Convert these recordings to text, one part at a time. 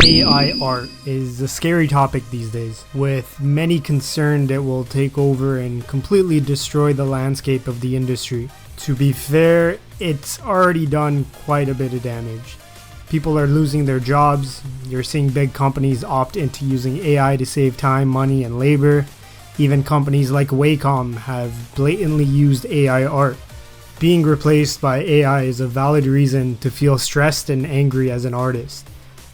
AI art is a scary topic these days, with many concerned it will take over and completely destroy the landscape of the industry. To be fair, it's already done quite a bit of damage. People are losing their jobs, you're seeing big companies opt into using AI to save time, money, and labor. Even companies like Wacom have blatantly used AI art. Being replaced by AI is a valid reason to feel stressed and angry as an artist.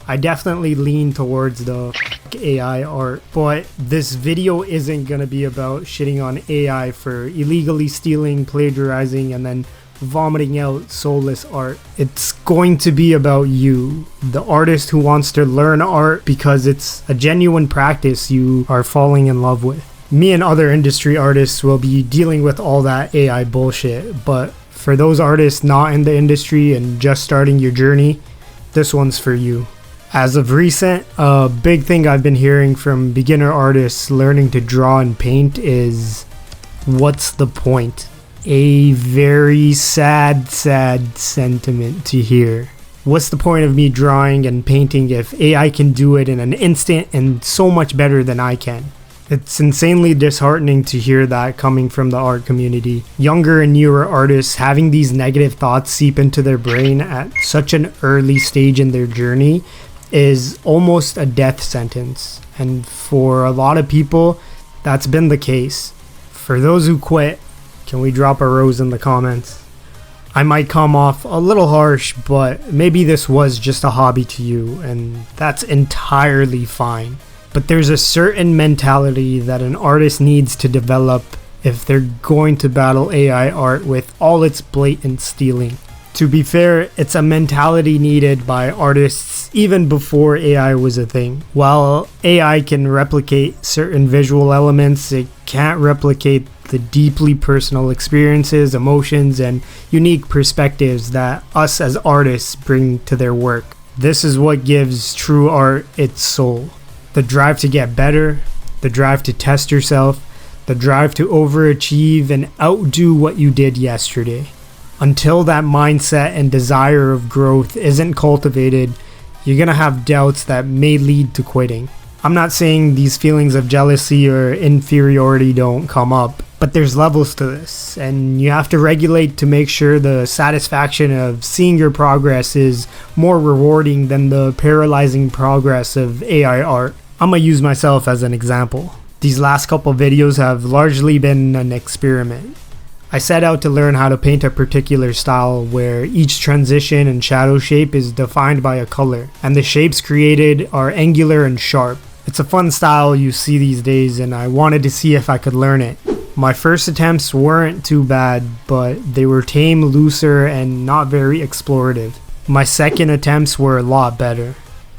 I definitely lean towards the AI art, but this video isn't gonna be about shitting on AI for illegally stealing, plagiarizing, and then vomiting out soulless art. It's going to be about you, the artist who wants to learn art because it's a genuine practice you are falling in love with. Me and other industry artists will be dealing with all that AI bullshit, but for those artists not in the industry and just starting your journey, this one's for you. As of recent, a big thing I've been hearing from beginner artists learning to draw and paint is, what's the point? A very sad sentiment to hear. What's the point of me drawing and painting if AI can do it in an instant and so much better than I can? It's insanely disheartening to hear that coming from the art community. Younger and newer artists having these negative thoughts seep into their brain at such an early stage in their journey is almost a death sentence. And for a lot of people, that's been the case. For those who quit, can we drop a rose in the comments? I might come off a little harsh, but maybe this was just a hobby to you, and that's entirely fine. But there's a certain mentality that an artist needs to develop if they're going to battle AI art with all its blatant stealing. To be fair, it's a mentality needed by artists even before AI was a thing. While AI can replicate certain visual elements, it can't replicate the deeply personal experiences, emotions, and unique perspectives that us as artists bring to their work. This is what gives true art its soul. The drive to get better, the drive to test yourself, the drive to overachieve and outdo what you did yesterday. Until that mindset and desire of growth isn't cultivated, you're gonna have doubts that may lead to quitting. I'm not saying these feelings of jealousy or inferiority don't come up, but there's levels to this, and you have to regulate to make sure the satisfaction of seeing your progress is more rewarding than the paralyzing progress of AI art. I'm gonna use myself as an example. These last couple videos have largely been an experiment. I set out to learn how to paint a particular style where each transition and shadow shape is defined by a color, and the shapes created are angular and sharp. It's a fun style you see these days, and I wanted to see if I could learn it. My first attempts weren't too bad, but they were tame, looser, and not very explorative. My second attempts were a lot better.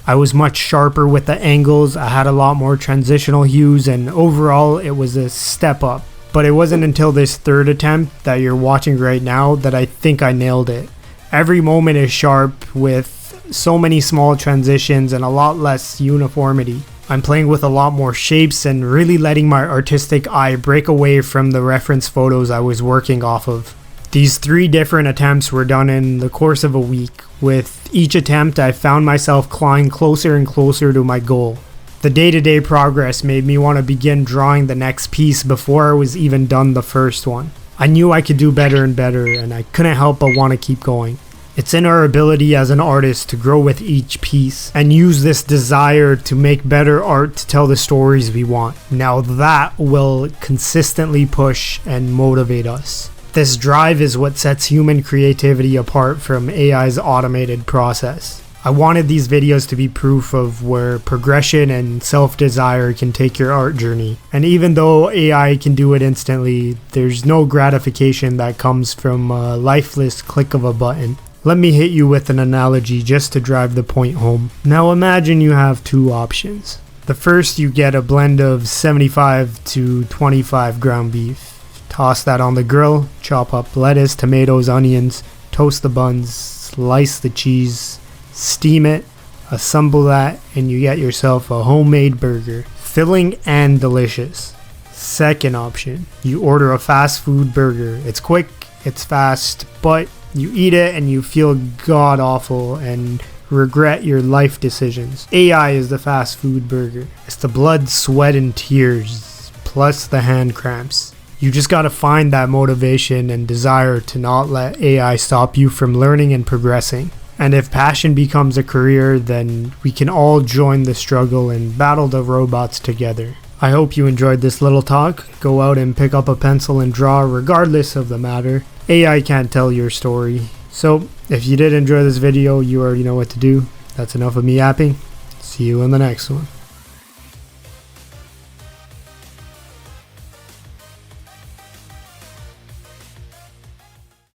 I was much sharper with the angles, I had a lot more transitional hues, and overall it was a step up. But it wasn't until this third attempt that you're watching right now that I think I nailed it. Every moment is sharp with so many small transitions and a lot less uniformity. I'm playing with a lot more shapes and really letting my artistic eye break away from the reference photos I was working off of. These 3 different attempts were done in the course of a week. With each attempt, I found myself clawing closer and closer to my goal. The day-to-day progress made me want to begin drawing the next piece before I was even done the first one. I knew I could do better and better, and I couldn't help but want to keep going. It's in our ability as an artist to grow with each piece and use this desire to make better art to tell the stories we want. Now that will consistently push and motivate us. This drive is what sets human creativity apart from AI's automated process. I wanted these videos to be proof of where progression and self-desire can take your art journey. And even though AI can do it instantly, there's no gratification that comes from a lifeless click of a button. Let me hit you with an analogy just to drive the point home. Now imagine you have 2 options. The first, you get a blend of 75 to 25 ground beef. Toss that on the grill, chop up lettuce, tomatoes, onions, toast the buns, slice the cheese, steam it, assemble that, and you get yourself a homemade burger. Filling and delicious. Second option, you order a fast food burger. It's quick, it's fast, but you eat it and you feel god awful and regret your life decisions. AI is the fast food burger. It's the blood, sweat, and tears, plus the hand cramps. You just gotta find that motivation and desire to not let AI stop you from learning and progressing. And if passion becomes a career, then we can all join the struggle and battle the robots together. I hope you enjoyed this little talk. Go out and pick up a pencil and draw regardless of the matter. AI can't tell your story. So, if you did enjoy this video, you already know what to do. That's enough of me yapping. See you in the next one.